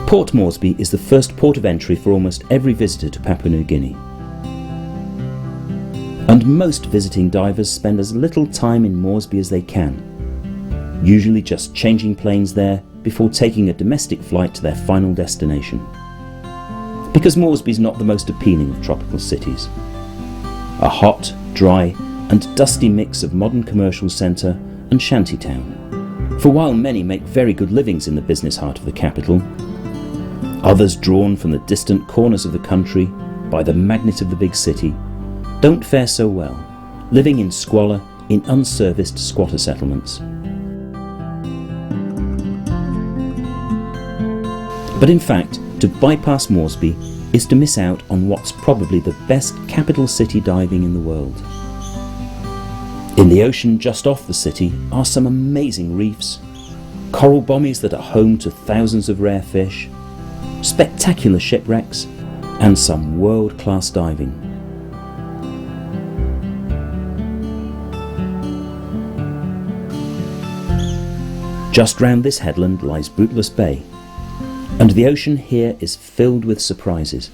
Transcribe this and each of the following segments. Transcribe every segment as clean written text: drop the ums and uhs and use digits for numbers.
Port Moresby is the first port of entry for almost every visitor to Papua New Guinea. And most visiting divers spend as little time in Moresby as they can, usually just changing planes there before taking a domestic flight to their final destination. Because Moresby is not the most appealing of tropical cities. A hot, dry and dusty mix of modern commercial centre and shantytown. For while many make very good livings in the business heart of the capital, others drawn from the distant corners of the country by the magnet of the big city don't fare so well, living in squalor in unserviced squatter settlements. But in fact, to bypass Moresby is to miss out on what's probably the best capital city diving in the world. In the ocean just off the city are some amazing reefs, coral bommies that are home to thousands of rare fish, spectacular shipwrecks, and some world-class diving. Just round this headland lies Bootless Bay, and the ocean here is filled with surprises.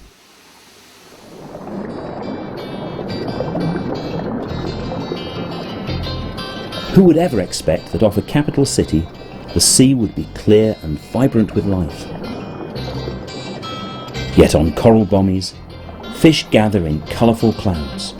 Who would ever expect that off a capital city, the sea would be clear and vibrant with life? Yet on coral bommies, fish gather in colourful clouds.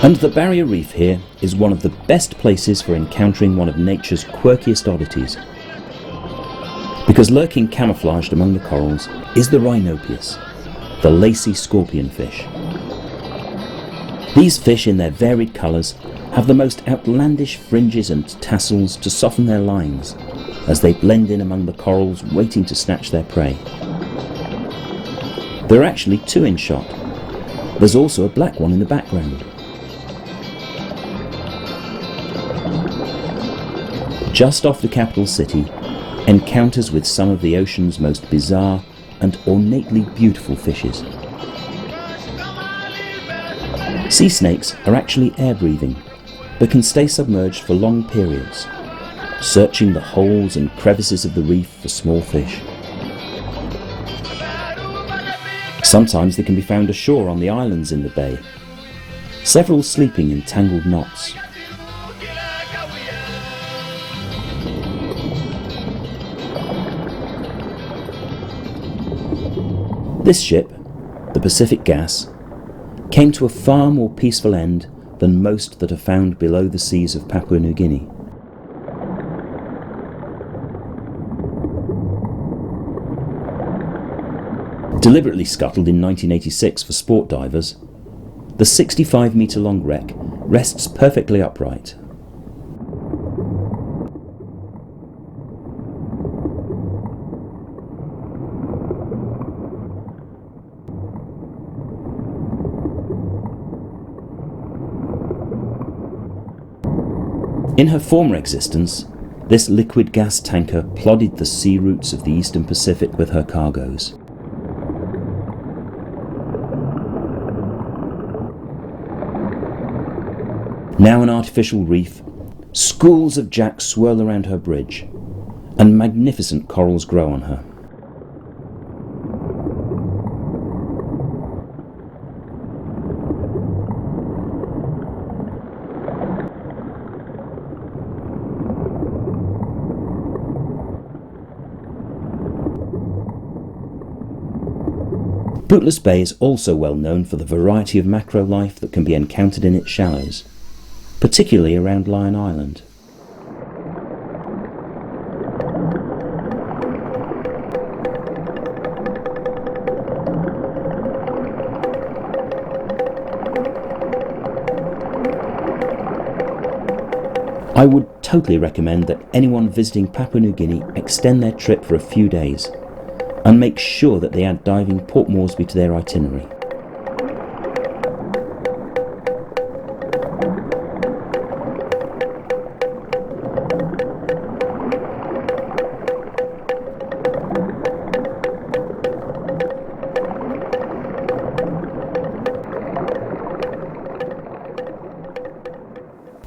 And the barrier reef here is one of the best places for encountering one of nature's quirkiest oddities. Because lurking camouflaged among the corals is the rhinopius, the lacy scorpion fish. These fish in their varied colours have the most outlandish fringes and tassels to soften their lines as they blend in among the corals waiting to snatch their prey. There are actually two in shot. There's also a black one in the background. Just off the capital city, encounters with some of the ocean's most bizarre and ornately beautiful fishes. Sea snakes are actually air-breathing, but can stay submerged for long periods, searching the holes and crevices of the reef for small fish. Sometimes they can be found ashore on the islands in the bay, several sleeping in tangled knots. This ship, the Pacific Gas, came to a far more peaceful end than most that are found below the seas of Papua New Guinea. Deliberately scuttled in 1986 for sport divers, the 65-metre-long wreck rests perfectly upright. In her former existence, this liquid gas tanker plodded the sea routes of the Eastern Pacific with her cargoes. Now an artificial reef, schools of jacks swirl around her bridge, and magnificent corals grow on her. Bootless Bay is also well known for the variety of macro life that can be encountered in its shallows, particularly around Lion Island. I would totally recommend that anyone visiting Papua New Guinea extend their trip for a few days and make sure that they add diving Port Moresby to their itinerary.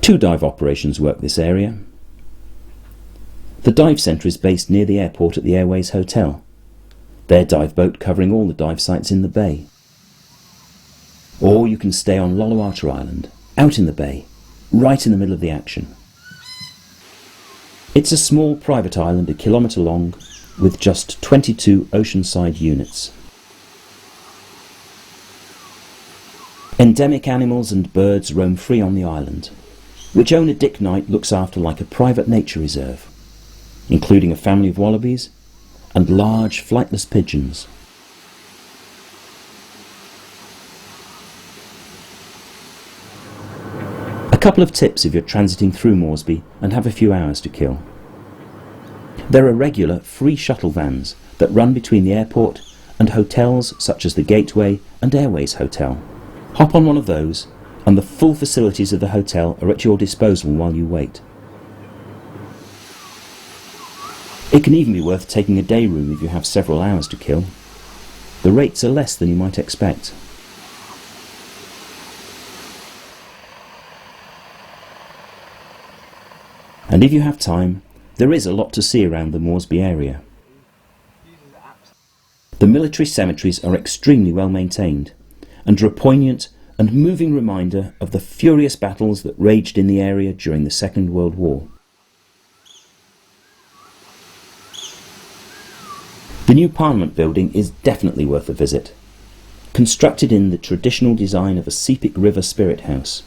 Two dive operations work this area. The dive centre is based near the airport at the Airways Hotel, their dive boat covering all the dive sites in the bay. Or you can stay on Loloata Island, out in the bay, right in the middle of the action. It's a small private island 1 kilometre long with just 22 oceanside units. Endemic animals and birds roam free on the island, which owner Dick Knight looks after like a private nature reserve, including a family of wallabies and large flightless pigeons. A couple of tips if you're transiting through Moresby and have a few hours to kill. There are regular free shuttle vans that run between the airport and hotels such as the Gateway and Airways Hotel. Hop on one of those and the full facilities of the hotel are at your disposal while you wait. It can even be worth taking a day room if you have several hours to kill. The rates are less than you might expect. And if you have time, there is a lot to see around the Moresby area. The military cemeteries are extremely well maintained and are a poignant and moving reminder of the furious battles that raged in the area during the Second World War. The new Parliament building is definitely worth a visit, constructed in the traditional design of a Sepik River spirit house.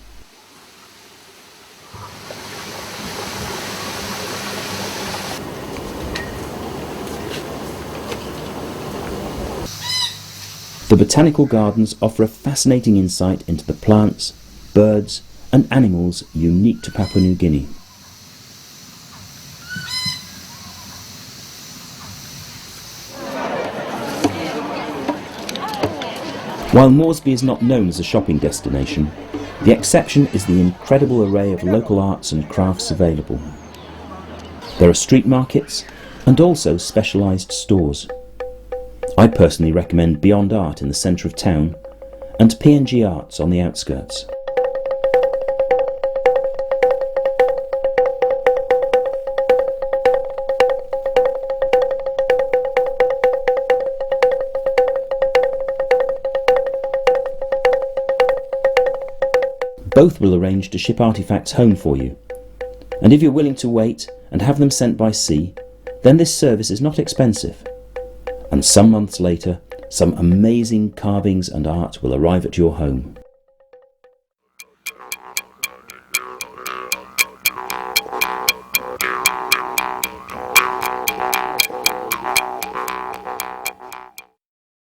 The botanical gardens offer a fascinating insight into the plants, birds and animals unique to Papua New Guinea. While Moresby is not known as a shopping destination, the exception is the incredible array of local arts and crafts available. There are street markets and also specialised stores. I personally recommend Beyond Art in the centre of town and PNG Arts on the outskirts. Both will arrange to ship artefacts home for you, and if you're willing to wait and have them sent by sea, then this service is not expensive. And some months later, some amazing carvings and art will arrive at your home.